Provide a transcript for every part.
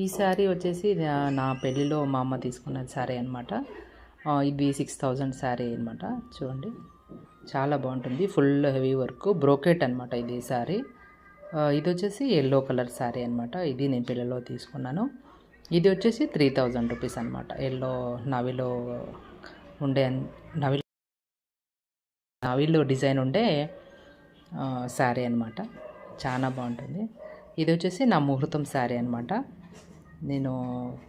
ఈ శారీ వచ్చేసి నా పెళ్ళిలో మా అమ్మ తీసుకున్న శారీ అనమాట. ఇది 6000 శారీ అనమాట. చూడండి చాలా బాగుంటుంది. ఫుల్ హెవీ వర్క్ బ్రోకెట్ అనమాట ఇది శారీ. ఇది వచ్చేసి ఎల్లో కలర్ శారీ అనమాట. ఇది నేను పెళ్ళిలో తీసుకున్నాను. ఇది వచ్చేసి 3000 రూపీస్ అనమాట. ఎల్లో నవిలో ఉండే నవిలో డిజైన్ ఉండే శారీ అనమాట. చాలా బాగుంటుంది. ఇది వచ్చేసి నా ముహూర్తం శారీ అనమాట. నేను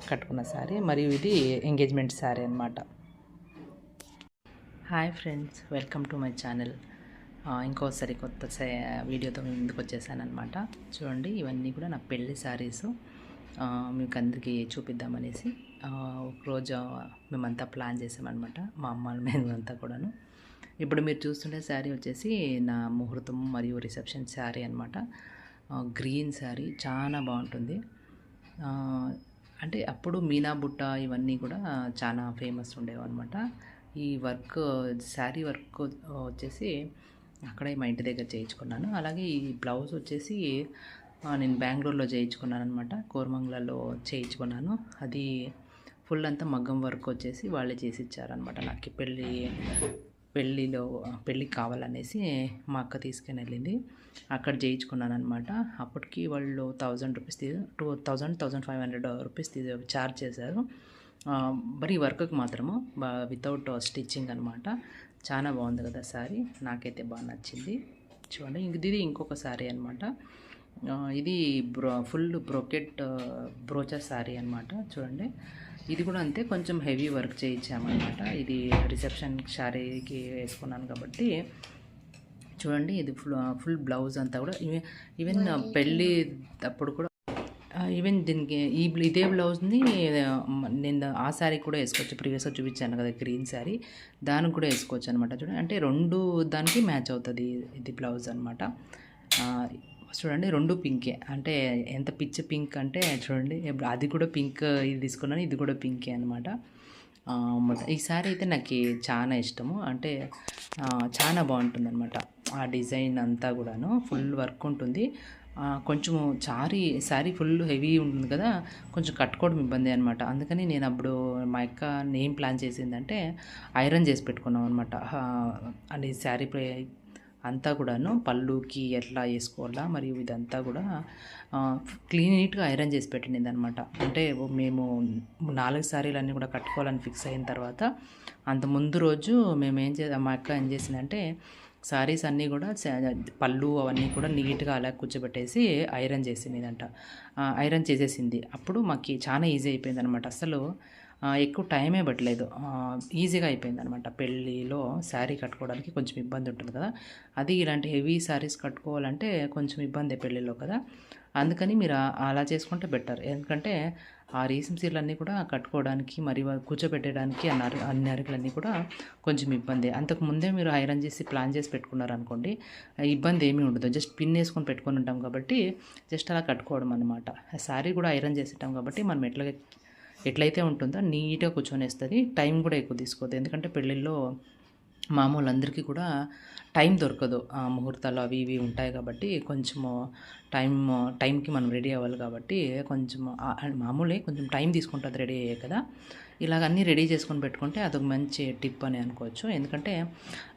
కట్టుకున్న శారీ, మరియు ఇది ఎంగేజ్మెంట్ శారీ అనమాట. Hi friends, welcome to my channel. ఇంకోసారి కొత్త వీడియోతో మేము ముందుకు వచ్చేసాను అనమాట. చూడండి, ఇవన్నీ కూడా నా పెళ్ళి శారీస్. మీకు అందరికీ చూపిద్దామనేసి ఒకరోజు మేమంతా ప్లాన్ చేసామన్నమాట, మా అమ్మ మేమంతా కూడాను. ఇప్పుడు మీరు చూస్తుండే శారీ వచ్చేసి నా ముహూర్తం మరియు రిసెప్షన్ శారీ అనమాట. గ్రీన్ శారీ చాలా బాగుంటుంది. అంటే అప్పుడు మీనా బుట్ట ఇవన్నీ కూడా చాలా ఫేమస్ ఉండేవన్నమాట. ఈ వర్క్ శారీ వర్క్ వచ్చేసి అక్కడే మా ఇంటి దగ్గర చేయించుకున్నాను. అలాగే ఈ బ్లౌజ్ వచ్చేసి నేను బెంగళూరులో చేయించుకున్నాను అనమాట. కోరమంగళలో చేయించుకున్నాను. అది ఫుల్ అంతా మగ్గం వర్క్ వచ్చేసి వాళ్ళే చేసి ఇచ్చారనమాట. నాకు పెళ్ళికి కావాలనేసి మా అక్క తీసుకుని వెళ్ళింది. అక్కడ చేయించుకున్నాను అనమాట. అప్పటికి వాళ్ళు 1000 రూపీస్ 1500 రూపీస్ ఛార్జ్ చేశారు. మరి వర్క్కి మాత్రము వితౌట్ స్టిచ్చింగ్ అనమాట. చాలా బాగుంది కదా శారీ, నాకైతే బాగా నచ్చింది. చూడండి, ఇది ఇంకొక శారీ అనమాట. ఇది ఫుల్ బ్రోకెట్ బ్రోచర్ శారీ అనమాట. చూడండి, ఇది కూడా అంతే, కొంచెం హెవీ వర్క్ చేయించామన్నమాట. ఇది రిసెప్షన్ శారీకి వేసుకున్నాను కాబట్టి చూడండి, ఇది ఫుల్ బ్లౌజ్ అంతా కూడా ఈవెన్ పెళ్ళి అప్పుడు కూడా ఈవెన్ దీనికి ఇదే బ్లౌజ్ని నేను ఆ శారీ కూడా వేసుకోవచ్చు. ప్రీవియస్గా చూపించాను కదా గ్రీన్ శారీ, దానికి కూడా వేసుకోవచ్చు అనమాట. చూడండి, అంటే రెండు దానికి మ్యాచ్ అవుతుంది ఇది బ్లౌజ్ అనమాట. చూడండి, రెండు పింకే, అంటే ఎంత పిచ్ పింక్ అంటే చూడండి, అది కూడా పింక్, ఇది తీసుకున్నాను, ఇది కూడా పింకే అనమాట. ఈ శారీ అయితే నాకు చాలా ఇష్టము. అంటే చాలా బాగుంటుంది అనమాట. ఆ డిజైన్ అంతా కూడాను ఫుల్ వర్క్ ఉంటుంది. కొంచెం శారీ ఫుల్ హెవీ ఉంటుంది కదా, కొంచెం కట్టుకోవడం ఇబ్బంది అనమాట. అందుకని నేను అప్పుడు మా అక్క ఏం ప్లాన్ చేసిందంటే ఐరన్ చేసి పెట్టుకున్నాం అనమాట. అది శారీ అంతా కూడాను పళ్ళుకి ఎట్లా వేసుకోవాలా, మరియు ఇదంతా కూడా నీట్గా ఐరన్ చేసి పెట్టింది అనమాట. అంటే మేము 4 శారీలన్నీ కూడా కట్టుకోవాలని ఫిక్స్ అయిన తర్వాత అంత ముందు రోజు మేము మా అక్క ఏం చేసిందంటే శారీస్ అన్నీ కూడా పళ్ళు అవన్నీ కూడా నీట్గా అలా కూర్చోబెట్టేసి ఐరన్ చేసిందంట. ఐరన్ చేసేసింది. అప్పుడు మాకు చాలా ఈజీ అయిపోయింది అనమాట. అసలు ఎక్కువ టైమే పట్టలేదు, ఈజీగా అయిపోయింది అనమాట. పెళ్ళిలో శారీ కట్టుకోవడానికి కొంచెం ఇబ్బంది ఉంటుంది కదా, అది ఇలాంటి హెవీ శారీస్ కట్టుకోవాలంటే కొంచెం ఇబ్బంది పెళ్ళిలో కదా. అందుకని మీరు అలా చేసుకుంటే బెటర్. ఎందుకంటే ఆ రీసం సీర్లన్నీ కూడా కట్టుకోవడానికి మరియు కూర్చోబెట్టడానికి అన్ని అరికలన్నీ కూడా కొంచెం ఇబ్బంది. అంతకుముందే మీరు ఐరన్ చేసి ప్లాన్ చేసి పెట్టుకున్నారనుకోండి, ఇబ్బంది ఏమీ ఉండదు. జస్ట్ పిన్ వేసుకొని పెట్టుకొని ఉంటాం కాబట్టి జస్ట్ అలా కట్టుకోవడం అనమాట. శారీ కూడా ఐరన్ చేసేటాం కాబట్టి మనం ఎట్లయితే ఉంటుందో నీట్గా కూర్చొనేస్తుంది. టైం కూడా ఎక్కువ తీసుకోదు. ఎందుకంటే పెళ్ళిళ్ళలో మామూలు అందరికీ కూడా టైం దొరకదు, ముహూర్తాలు అవి ఇవి ఉంటాయి కాబట్టి కొంచెము టైంకి మనం రెడీ అవ్వాలి కాబట్టి కొంచెం మామూలే కొంచెం టైం తీసుకుంటుంది రెడీ అయ్యే కదా. ఇలాగ అన్నీ రెడీ చేసుకొని పెట్టుకుంటే అదొక మంచి టిప్ అని అనుకోవచ్చు. ఎందుకంటే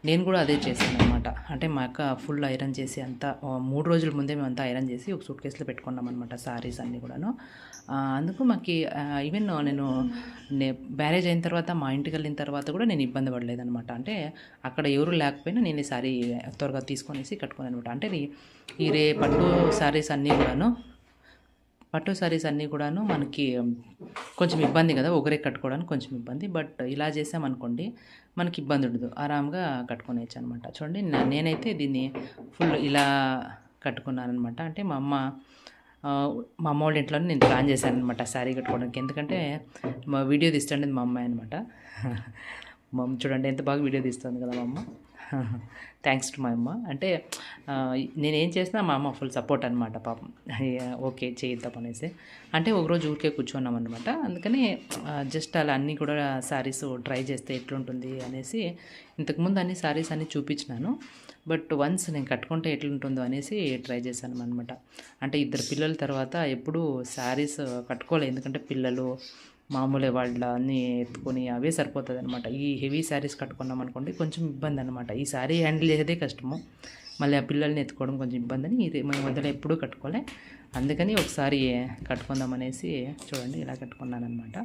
నేను కూడా అదే చేశాను అనమాట. అంటే మా అక్క ఫుల్ ఐరన్ చేసి అంతా 3 రోజుల ముందే మేమంతా ఐరన్ చేసి ఒక సూట్ కేసులో పెట్టుకున్నాం అనమాట శారీస్ అన్నీ కూడాను. అందుకు మాకు ఈవెన్ నేను మ్యారేజ్ అయిన తర్వాత మా ఇంటికి వెళ్ళిన తర్వాత కూడా నేను ఇబ్బంది పడలేదనమాట. అంటే అక్కడ ఎవరు లేకపోయినా నేను ఈ శారీ త్వరగా తీసుకొనేసి కట్టుకున్నాను అనమాట. అంటే ఈ పట్టు శారీస్ అన్నీ కూడాను మనకి కొంచెం ఇబ్బంది కదా, ఒకరే కట్టుకోవడానికి కొంచెం ఇబ్బంది. బట్ ఇలా చేసామనుకోండి మనకి ఇబ్బంది ఉండదు, ఆరామ్గా కట్టుకునేచ్చు అనమాట. చూడండి, నేనైతే దీన్ని ఫుల్ ఇలా కట్టుకున్నాను అనమాట. అంటే మా అమ్మ వాళ్ళ ఇంట్లో నేను ప్లాన్ చేశాను అనమాట శారీ కట్టుకోవడానికి. ఎందుకంటే మా వీడియో తీస్తుండేది మా అమ్మాయి అనమాట. మా అమ్మ చూడండి ఎంత బాగా వీడియో తీస్తుంది కదా మా అమ్మ. థ్యాంక్స్ టు మా అమ్మ. అంటే నేనేం చేసినా మా అమ్మ ఫుల్ సపోర్ట్ అనమాట. పాపం ఓకే చేయిద్దాం అనేసి. అంటే ఒకరోజు ఊరికే కూర్చున్నాం అనమాట. అందుకని జస్ట్ అలా అన్నీ కూడా శారీస్ ట్రై చేస్తే ఎట్లుంటుంది అనేసి ఇంతకుముందు అన్ని శారీస్ అన్నీ చూపించినాను. బట్ వన్స్ నేను కట్టుకుంటే ఎట్లుంటుందో అనేసి ట్రై చేశాను అనమాట. అంటే ఇద్దరు పిల్లల తర్వాత ఎప్పుడూ శారీస్ కట్టుకోలేదు, ఎందుకంటే పిల్లలు మామూలే వాళ్ళ అన్నీ ఎత్తుకొని అవే సరిపోతుంది అనమాట. ఈ హెవీ శారీస్ కట్టుకున్నాం అనుకోండి కొంచెం ఇబ్బంది అనమాట. ఈ శారీ హ్యాండిల్ చేసేదే కష్టము, మళ్ళీ ఆ పిల్లల్ని ఎత్తుకోవడం కొంచెం ఇబ్బంది అని ఇది మేము మధ్యలో ఎప్పుడూ కట్టుకోలే. అందుకని ఒకసారి కట్టుకుందాం అనేసి చూడండి ఇలా కట్టుకున్నాను అనమాట.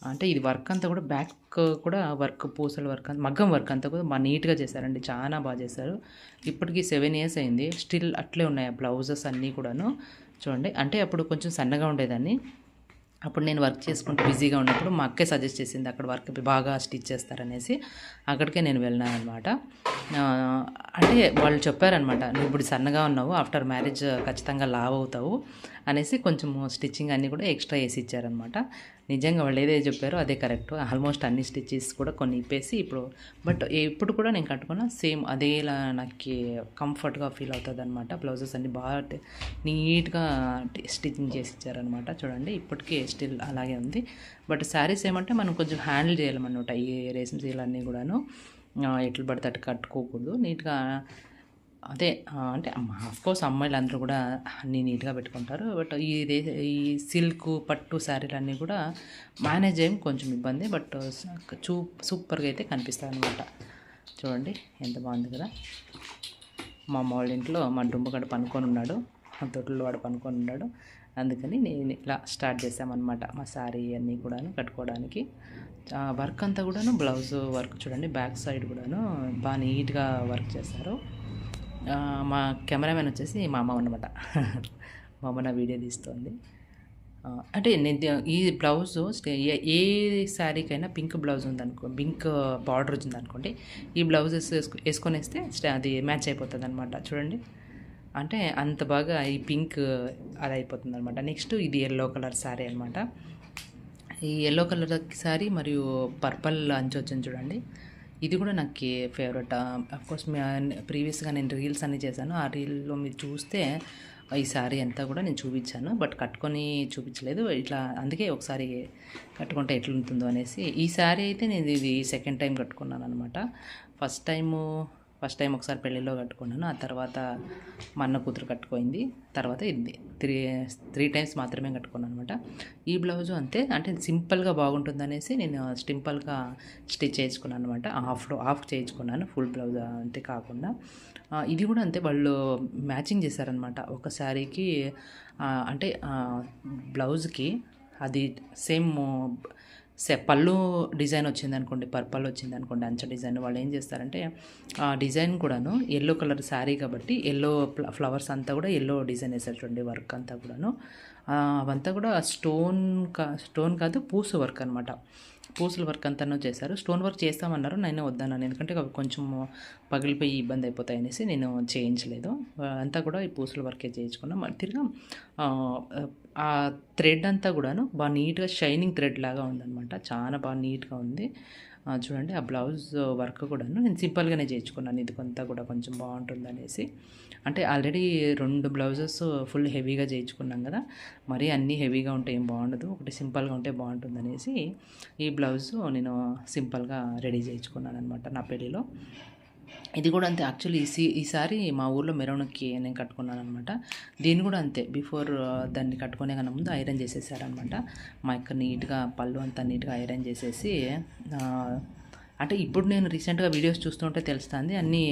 అంటే ఇది వర్క్ అంతా కూడా బ్యాక్ కూడా వర్క్, పూసల వర్క్, మగ్గం వర్క్ అంతా కూడా బాగా నీట్గా చేశారండి, చాలా బాగా చేశారు. ఇప్పటికి 7 years అయింది, స్టిల్ అట్లే ఉన్నాయి ఆ బ్లౌజెస్ అన్నీ కూడాను. చూడండి, అంటే అప్పుడు కొంచెం సన్నగా ఉండేదాన్ని, అప్పుడు నేను వర్క్ చేసుకుంటూ బిజీగా ఉన్నప్పుడు మా అక్కే సజెస్ట్ చేసింది అక్కడ వర్క్ బాగా స్టిచ్ చేస్తారనేసి, అక్కడికే నేను వెళ్ళినాను అనమాట. అంటే వాళ్ళు చెప్పారనమాట, నువ్వు ఇప్పుడు సన్నగా ఉన్నావు, ఆఫ్టర్ మ్యారేజ్ ఖచ్చితంగా లావ్ అవుతావు అనేసి కొంచెం స్టిచ్చింగ్ అన్నీ కూడా ఎక్స్ట్రా వేసి ఇచ్చారనమాట. నిజంగా వాళ్ళు ఏదైతే చెప్పారో అదే కరెక్ట్. ఆల్మోస్ట్ అన్ని స్టిచ్చెస్ కూడా కొన్ని ఇప్పేసి ఇప్పుడు, బట్ ఇప్పుడు కూడా నేను కట్టుకున్న సేమ్ అదేలా నాకు కంఫర్ట్గా ఫీల్ అవుతుంది అనమాట. బ్లౌజెస్ అన్నీ బాగా నీట్గా స్టిచ్చింగ్ చేసి ఇచ్చారనమాట. చూడండి, ఇప్పటికీ స్టిల్ అలాగే ఉంది. బట్ శారీస్ ఏమంటే మనం కొంచెం హ్యాండిల్ చేయాలన్నమాట. ఈ రేసం సీలన్నీ కూడాను ఎట్లు పడితే అటు కట్టుకోకూడదు, నీట్గా. అదే అంటే ఆఫ్కోర్స్ అమ్మాయిలు అందరూ కూడా అన్నీ నీట్గా పెట్టుకుంటారు, బట్ ఈ సిల్క్ పట్టు శారీలు అన్నీ కూడా మేనేజ్ చేయడం కొంచెం ఇబ్బంది, బట్ సూపర్గా అయితే కనిపిస్తాయి అనమాట. చూడండి ఎంత బాగుంది కదా. మా అమ్మ వాళ్ళ ఇంట్లో మా డుంబగడ పనుకొని ఉన్నాడు, మా తొట్టులో వాడు పనుకొని ఉన్నాడు, అందుకని నేను ఇలా స్టార్ట్ చేసామన్నమాట మా శారీ అన్నీ కూడాను కట్టుకోవడానికి. వర్క్ అంతా కూడాను బ్లౌజ్ వర్క్ చూడండి, బ్యాక్ సైడ్ కూడాను బాగా నీట్గా వర్క్ చేస్తారు. మా కెమెరామెన్ వచ్చేసి మా అమ్మ అన్నమాట. మా అమ్మ నా వీడియో తీస్తుంది. అంటే నేను ఈ బ్లౌజ్ ఏ శారీకైనా పింక్ బ్లౌజ్ ఉందనుకో, పింక్ బార్డర్ వచ్చిందనుకోండి, ఈ బ్లౌజెస్ వేసుకొని వేస్తే అది మ్యాచ్ అయిపోతుంది అనమాట. చూడండి, అంటే అంత బాగా ఈ పింక్ అది అయిపోతుంది అనమాట. నెక్స్ట్ ఇది ఎల్లో కలర్ శారీ అనమాట. ఈ ఎల్లో కలర్ శారీ మరియు పర్పల్ అంచు వచ్చింది చూడండి, ఇది కూడా నాకు ఫేవరెట్. అఫ్కోర్స్ ప్రీవియస్గా నేను రీల్స్ అన్నీ చేశాను, ఆ రీల్లో మీరు చూస్తే ఈ శారీ అంతా కూడా నేను చూపించాను, బట్ కట్టుకొని చూపించలేదు ఇట్లా. అందుకే ఒకసారి కట్టుకుంటే ఎట్లుంటుందో అనేసి. ఈ శారీ అయితే నేను ఇది సెకండ్ టైం కట్టుకున్నాను అనమాట. ఫస్ట్ టైం ఒకసారి పెళ్ళిలో కట్టుకున్నాను, ఆ తర్వాత మా అన్న కూతురు కట్టుకోయింది, తర్వాత ఇది త్రీ టైమ్స్ మాత్రమే కట్టుకున్నాను అనమాట. ఈ బ్లౌజు అంతే, అంటే సింపుల్గా బాగుంటుంది అనేసి నేను సింపుల్గా స్టిచ్ చేసుకున్నాను అనమాట. హాఫ్ చేయించుకున్నాను, ఫుల్ బ్లౌజ్ అంతే కాకుండా. ఇది కూడా అంతే, వాళ్ళు మ్యాచింగ్ చేశారనమాట. ఒక శారీకి అంటే బ్లౌజ్కి అది సేమ్ పళ్ళు డిజైన్ వచ్చింది అనుకోండి, పర్పల్ వచ్చింది అనుకోండి, అంచ డిజైన్, వాళ్ళు ఏం చేస్తారంటే ఆ డిజైన్ కూడాను ఎల్లో కలర్ శారీ కాబట్టి ఎల్లో ఫ్లవర్స్ అంతా కూడా ఎల్లో డిజైన్ వేస్తారు చూడండి, వర్క్ అంతా కూడాను. అవంతా కూడా స్టోన్ కాదు, పూసు వర్క్ అనమాట. పూసల వర్క్ అంతా చేశారు. స్టోన్ వర్క్ చేస్తామన్నారు, నేను వద్దన్నాను, ఎందుకంటే అవి కొంచెం పగిలిపోయి ఇబ్బంది అయిపోతాయి అనేసి నేను చేయించలేదు. అంతా కూడా ఈ పూసల వర్కే చేయించుకున్నాం. తిరిగా ఆ థ్రెడ్ అంతా కూడాను బాగా నీట్గా షైనింగ్ థ్రెడ్ లాగా ఉందన్నమాట, చాలా బాగా నీట్గా ఉంది. చూడండి, ఆ బ్లౌజ్ వర్క్ కూడాను నేను సింపుల్గానే చేయించుకున్నాను, ఇది కొంత కూడా కొంచెం బాగుంటుంది అనేసి. అంటే ఆల్రెడీ 2 బ్లౌజెస్ ఫుల్ హెవీగా చేయించుకున్నాం కదా, మరీ అన్నీ హెవీగా ఉంటే ఏం బాగుండదు, ఒకటి సింపుల్గా ఉంటే బాగుంటుంది అనేసి ఈ బ్లౌజ్ నేను సింపుల్గా రెడీ చేయించుకున్నాను అనమాట నా పెళ్ళిలో. ఇది కూడా అంతే, యాక్చువల్లీ ఈసారి మా ఊర్లో మెరవణకి నేను కట్టుకున్నాను అనమాట. దీన్ని కూడా అంతే, బిఫోర్ దాన్ని కట్టుకునే కన్నా ముందు ఐరన్ చేసేసారనమాట. మా యొక్క నీట్గా పళ్ళు అంతా నీట్గా ఐరన్ చేసేసి, అంటే ఇప్పుడు నేను రీసెంట్గా వీడియోస్ చూస్తుంటే తెలుస్తుంది అన్నీ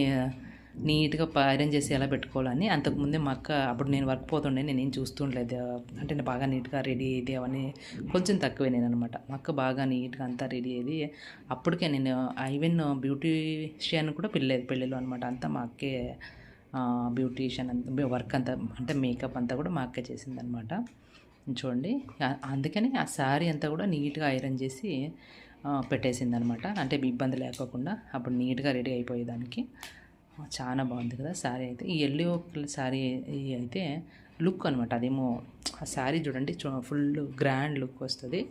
నీట్గా ఐరన్ చేసి ఎలా పెట్టుకోవాలని. అంతకుముందే మా అక్క, అప్పుడు నేను వర్క్ పోతుండే, నేనేం చూస్తుండలేదు, అంటే నేను బాగా నీట్గా రెడీ అయ్యేది అవన్నీ కొంచెం తక్కువే నేను అనమాట. మా అక్క బాగా నీట్గా అంతా రెడీ అయ్యేది. అప్పటికే నేను ఈవెన్ బ్యూటీషియన్ కూడా పెళ్ళిలో అనమాట. అంతా మా అక్కే బ్యూటీషియన్ వర్క్ అంతా, అంటే మేకప్ అంతా కూడా మా అక్కే చేసిందనమాట. చూడండి, అందుకని ఆ శారీ అంతా కూడా నీట్గా ఐరన్ చేసి పెట్టేసిందనమాట, అంటే ఇబ్బంది లేకోకుండా. అప్పుడు నీట్గా రెడీ అయిపోయేదానికి. చాలా బాగుంది కదా శారీ అయితే. ఈ ఎల్లో కలర్ శారీ అయితే లుక్ అనమాట, అదేమో ఆ శారీ చూడండి ఫుల్ గ్రాండ్ లుక్ వస్తుంది.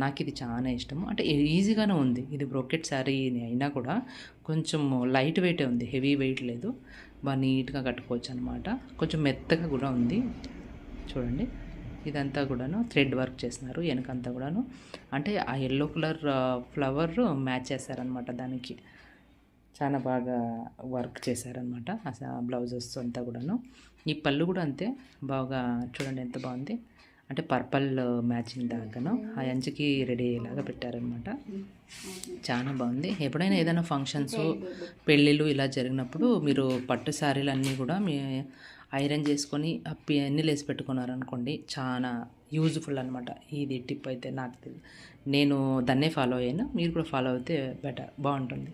నాకు ఇది చాలా ఇష్టము, అంటే ఈజీగానే ఉంది. ఇది బ్రోకెట్ శారీ అయినా కూడా కొంచెం లైట్ వెయిటే ఉంది, హెవీ వెయిట్ లేదు, బాగా నీట్గా కట్టుకోవచ్చు అనమాట. కొంచెం మెత్తగా కూడా ఉంది. చూడండి, ఇదంతా కూడాను థ్రెడ్ వర్క్ చేస్తున్నారు వెనకంతా కూడాను, అంటే ఆ ఎల్లో కలర్ ఫ్లవర్ మ్యాచ్ చేస్తారనమాట దానికి. చాలా బాగా వర్క్ చేశారనమాట బ్లౌజెస్ అంతా కూడాను. ఈ పళ్ళు కూడా అంతే బాగా చూడండి ఎంత బాగుంది. అంటే పర్పల్ మ్యాచింగ్ దాకాను ఆ అంచుకి రెడీ అయ్యేలాగా పెట్టారనమాట. చాలా బాగుంది. ఎప్పుడైనా ఏదైనా ఫంక్షన్స్ పెళ్ళిళ్ళు ఇలా జరిగినప్పుడు మీరు పట్టు శారీలు అన్నీ కూడా మీ ఐరన్ చేసుకొని పెన్నీలు వేసి పెట్టుకున్నారనుకోండి చాలా యూజ్ఫుల్ అనమాట. ఇది టిప్ అయితే నాకు నేను దాన్నే ఫాలో అయ్యాను. మీరు కూడా ఫాలో అయితే బెటర్, బాగుంటుంది.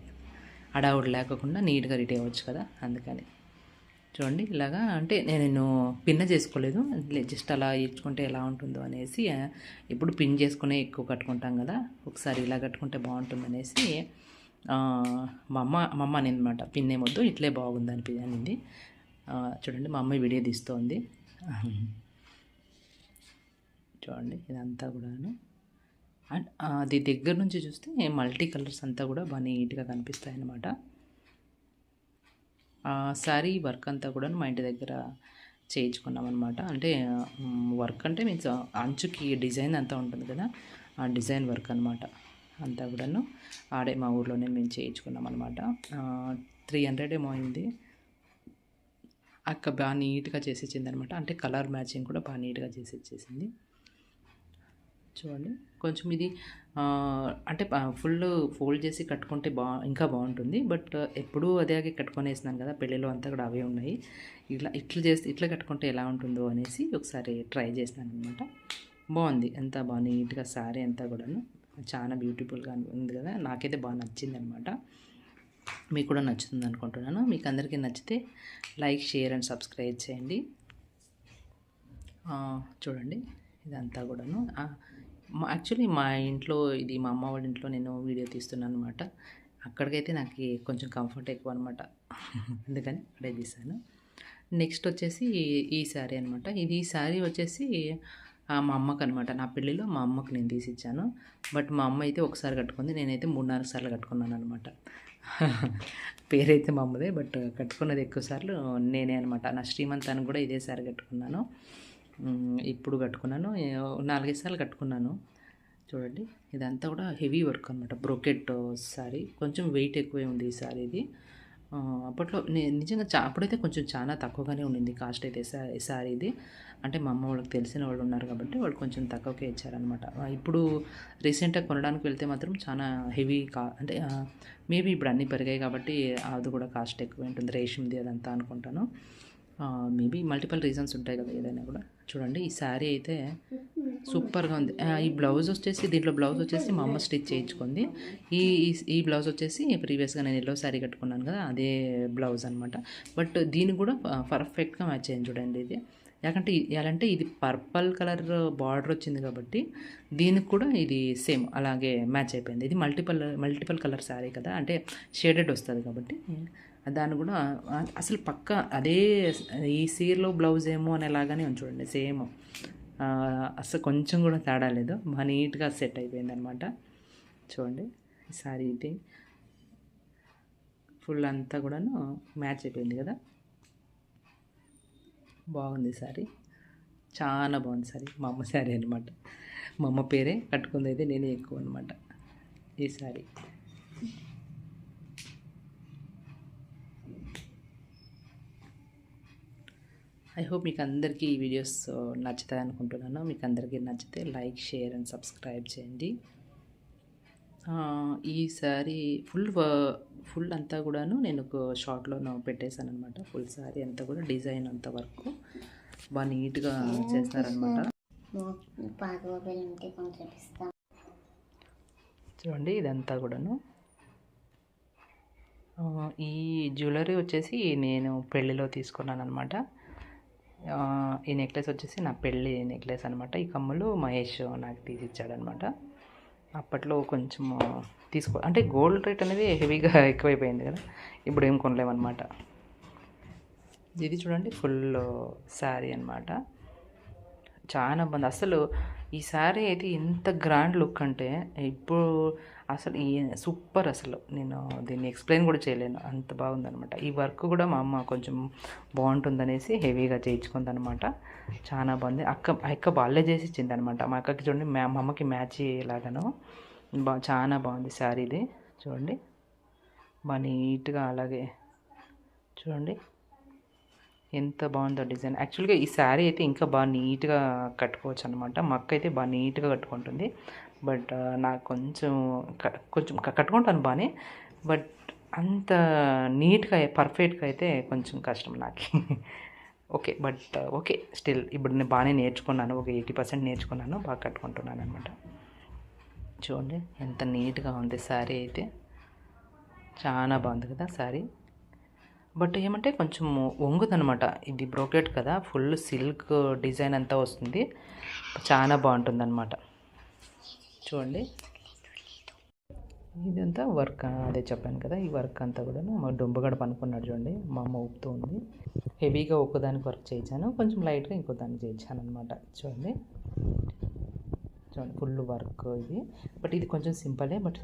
హడావుడి లేకుండా నీట్గా రెడీ అవ్వచ్చు కదా, అందుకని. చూడండి ఇలాగా అంటే నేను పిన్ చేసుకోలేదు, జస్ట్ అలా ఇచ్చుకుంటే ఎలా ఉంటుందో అనేసి. ఇప్పుడు పిన్ చేసుకునే ఎక్కువ కట్టుకుంటాం కదా, ఒకసారి ఇలా కట్టుకుంటే బాగుంటుంది అనేసి మా అమ్మ అనింది అనమాట, పిన్ ఏమొద్దు ఇట్లే బాగుంది అనింది. చూడండి మా అమ్మ వీడియో తీస్తోంది. చూడండి ఇదంతా కూడాను. అండ్ అది దగ్గర నుంచి చూస్తే మల్టీ కలర్స్ అంతా కూడా బాగా నీట్గా కనిపిస్తాయి అన్నమాట. శారీ వర్క్ అంతా కూడా మా ఇంటి దగ్గర చేయించుకున్నాం అనమాట. అంటే వర్క్ అంటే మీన్స్ అంచుకి డిజైన్ అంతా ఉంటుంది కదా, ఆ డిజైన్ వర్క్ అనమాట అంతా కూడాను ఆడే మా ఊర్లోనే మేము చేయించుకున్నాం అనమాట. 300 ఏమో అయింది. అక్క బాగా నీట్గా చేసి ఇచ్చింది అనమాట. అంటే కలర్ మ్యాచింగ్ కూడా బాగా నీట్గా చేసి ఇచ్చేసింది. చూడండి కొంచెం ఇది అంటే ఫుల్ ఫోల్డ్ చేసి కట్టుకుంటే ఇంకా బాగుంటుంది. బట్ ఎప్పుడూ అదే కట్టుకొని వేసినాను కదా, పెళ్ళిలో అంతా కూడా అవే ఉన్నాయి. ఇట్లా కట్టుకుంటే ఎలా ఉంటుందో అనేసి ఒకసారి ట్రై చేసినాను అనమాట. బాగుంది, ఎంత బాగా నీట్గా శారీ అంతా కూడాను చాలా బ్యూటిఫుల్గా ఉంది కదా, నాకైతే బాగా నచ్చింది అనమాట. మీకు కూడా నచ్చుతుంది అనుకుంటున్నాను. మీకు అందరికీ నచ్చితే లైక్, షేర్ అండ్ సబ్స్క్రైబ్ చేయండి. చూడండి ఇదంతా కూడాను యాక్చువల్లీ మా ఇంట్లో, ఇది మా అమ్మ వాళ్ళ ఇంట్లో నేను వీడియో తీస్తున్నాను అనమాట. అక్కడికైతే నాకు కొంచెం కంఫర్ట్ ఎక్కువ అనమాట, అందుకని అక్కడే తీసాను. నెక్స్ట్ వచ్చేసి ఈ శారీ అనమాట. ఈ శారీ వచ్చేసి మా అమ్మకు అనమాట. నా పెళ్ళిలో మా అమ్మకు నేను తీసిచ్చాను. బట్ మా అమ్మ అయితే ఒకసారి కట్టుకుంది, నేనైతే 3-4 సార్లు కట్టుకున్నాను అనమాట. పేరైతే మా అమ్మదే, బట్ కట్టుకున్నది ఎక్కువ సార్లు నేనే అనమాట. నా శ్రీమంతానికి కూడా ఇదే శారీ కట్టుకున్నాను. ఇప్పుడు కట్టుకున్నాను, 4-5 సార్లు కట్టుకున్నాను. చూడండి ఇదంతా కూడా హెవీ వర్క్ అనమాట, బ్రోకెట్ శారీ. కొంచెం వెయిట్ ఎక్కువే ఉంది ఈ శారీ. ఇది అప్పట్లో నిజంగా అప్పుడైతే కొంచెం చాలా తక్కువగానే ఉండింది కాస్ట్ అయితే శారీ ఇది. అంటే మా అమ్మ వాళ్ళకి తెలిసిన వాళ్ళు ఉన్నారు కాబట్టి వాళ్ళు కొంచెం తక్కువకే ఇచ్చారనమాట. ఇప్పుడు రీసెంట్గా కొనడానికి వెళ్తే మాత్రం చాలా హెవీ అంటే మేబీ ఇప్పుడు అన్నీ పెరిగాయి కాబట్టి అది కూడా కాస్ట్ ఎక్కువ ఉంటుంది, రేషింది అదంతా అనుకుంటాను. మేబీ మల్టిపుల్ రీజన్స్ ఉంటాయి కదా ఏదైనా కూడా. చూడండి ఈ శారీ అయితే సూపర్గా ఉంది. ఈ బ్లౌజ్ వచ్చేసి, దీంట్లో బ్లౌజ్ వచ్చేసి మా అమ్మ స్టిచ్ చేయించుకుంది. ఈ బ్లౌజ్ వచ్చేసి ప్రీవియస్గా నేను ఎల్లో శారీ కట్టుకున్నాను కదా, అదే బ్లౌజ్ అనమాట. బట్ దీనికి కూడా పర్ఫెక్ట్గా మ్యాచ్ అయింది చూడండి ఇది. ఎలాంటే ఇది పర్పల్ కలర్ బార్డర్ వచ్చింది కాబట్టి దీనికి కూడా ఇది సేమ్ అలాగే మ్యాచ్ అయిపోయింది. ఇది మల్టిపల్ కలర్ శారీ కదా, అంటే షేడెడ్ వస్తుంది కాబట్టి దాన్ని కూడా అసలు పక్క అదే ఈ సీరలో బ్లౌజ్ ఏమో అనేలాగానే ఉంది చూడండి, సేమ్. అసలు కొంచెం కూడా తేడా లేదు, బాగా నీట్గా సెట్ అయిపోయింది అనమాట. చూడండి ఈ శారీ ఇది ఫుల్ అంతా కూడాను మ్యాచ్ అయిపోయింది కదా, బాగుంది శారీ, చాలా బాగుంది శారీ. మా అమ్మ శారీ అనమాట, మా అమ్మ పేరే కట్టుకుంది అయితే నేనే ఎక్కువ అనమాట ఈ శారీ. ఐ హోప్ మీకు అందరికీ ఈ వీడియోస్ నచ్చుతాయి అనుకుంటున్నాను. మీకు అందరికీ నచ్చితే లైక్, షేర్ అండ్ సబ్స్క్రైబ్ చేయండి. ఈ శారీ ఫుల్ అంతా కూడాను నేను ఒక షార్ట్లో పెట్టేశాను అనమాట. ఫుల్ శారీ అంతా కూడా డిజైన్ అంత వరకు బాగా నీట్గా చేస్తారనమాట. చూడండి ఇదంతా కూడాను. ఈ జ్యువెలరీ వచ్చేసి నేను పెళ్ళిలో తీసుకున్నాను అనమాట. ఈ నెక్లెస్ వచ్చేసి నా పెళ్ళి నెక్లెస్ అనమాట. ఈ కమ్ములు మహేష్ నాకు తీసిచ్చాడనమాట. అప్పట్లో కొంచెం అంటే గోల్డ్ రేట్ అనేది హెవీగా ఎక్కువైపోయింది కదా, ఇప్పుడు ఏం కొనలేమన్నమాట. ఇది చూడండి ఫుల్ శారీ అనమాట, చాలా బాగుంది. అసలు ఈ శారీ అయితే ఎంత గ్రాండ్ లుక్ అంటే ఇప్పుడు అసలు సూపర్. అసలు నేను దీన్ని ఎక్స్ప్లెయిన్ కూడా చేయలేను, అంత బాగుందనమాట. ఈ వర్క్ కూడా మా అమ్మ కొంచెం బాగుంటుందనేసి హెవీగా చేయించుకుందనమాట. చాలా బాగుంది. అక్క వాళ్ళే చేసి ఇచ్చింది అనమాట. మా అక్కకి చూడండి, మా అమ్మకి మ్యాచ్ అయ్యేలాగాను చాలా బాగుంది శారీ ఇది. చూడండి బాగా నీట్గా, అలాగే చూడండి ఎంత బాగుందో డిజైన్. యాక్చువల్గా ఈ శారీ అయితే ఇంకా బాగా నీట్గా కట్టుకోవచ్చు అనమాట. మా అక్క అయితే బాగా నీట్గా కట్టుకుంటుంది. బట్ నాకు కొంచెం కట్టుకుంటాను బాగానే, బట్ అంత నీట్గా పర్ఫెక్ట్గా అయితే కొంచెం కష్టం నాకు. ఓకే, బట్ ఓకే స్టిల్ ఇప్పుడు నేను బాగానే నేర్చుకున్నాను, ఒక 80% నేర్చుకున్నాను, బాగా కట్టుకుంటున్నాను అనమాట. చూడండి ఎంత నీట్గా ఉంది శారీ అయితే, చాలా బాగుంది కదా శారీ. బట్ ఏమంటే కొంచెం వంగుదనమాట, ఇది బ్రోకెట్ కదా, ఫుల్ సిల్క్ డిజైన్ అంతా వస్తుంది, చాలా బాగుంటుంది అనమాట. చూడండి ఇదంతా వర్క్, అదే చెప్పాను కదా, ఈ వర్క్ అంతా కూడా మా డుంబగడ పనుకున్నాడు చూడండి, మా అమ్మ ఊపుతూ ఉంది. హెవీగా ఒక్కదానికి వర్క్ చేయించాను, కొంచెం లైట్గా ఇంకో దానికి చేయించాను అనమాట. చూడండి ఫుల్ వర్క్ ఇది. బట్ ఇది కొంచెం సింపులే, బట్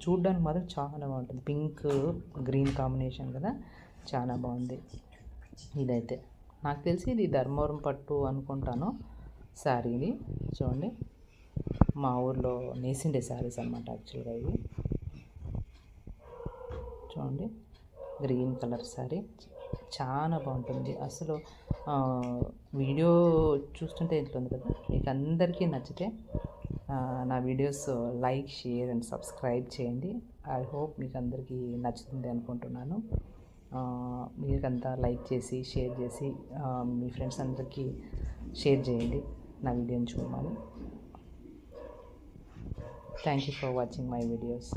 చూడడానికి మాత్రం చాలా బాగుంటుంది. పింక్ గ్రీన్ కాంబినేషన్ కదా, చాలా బాగుంది. ఇదైతే నాకు తెలిసి ఇది ధర్మవరం పట్టు అనుకుంటాను శారీ ఇది. చూడండి మా ఊర్లో నేసిండే శారీస్ అనమాట యాక్చువల్గా ఇవి. చూడండి గ్రీన్ కలర్ శారీ చాలా బాగుంటుంది అసలు. వీడియో చూస్తుంటే ఇట్లుంది కదా, మీకు అందరికీ నచ్చితే నా videos like, share and subscribe చేయండి. ఐ హోప్ మీకు అందరికీ నచ్చుతుంది అనుకుంటున్నాను. మీకంతా లైక్ చేసి, షేర్ చేసి మీ ఫ్రెండ్స్ అందరికీ షేర్ చేయండి నా వీడియోని చూడమని. Thank you for watching my videos.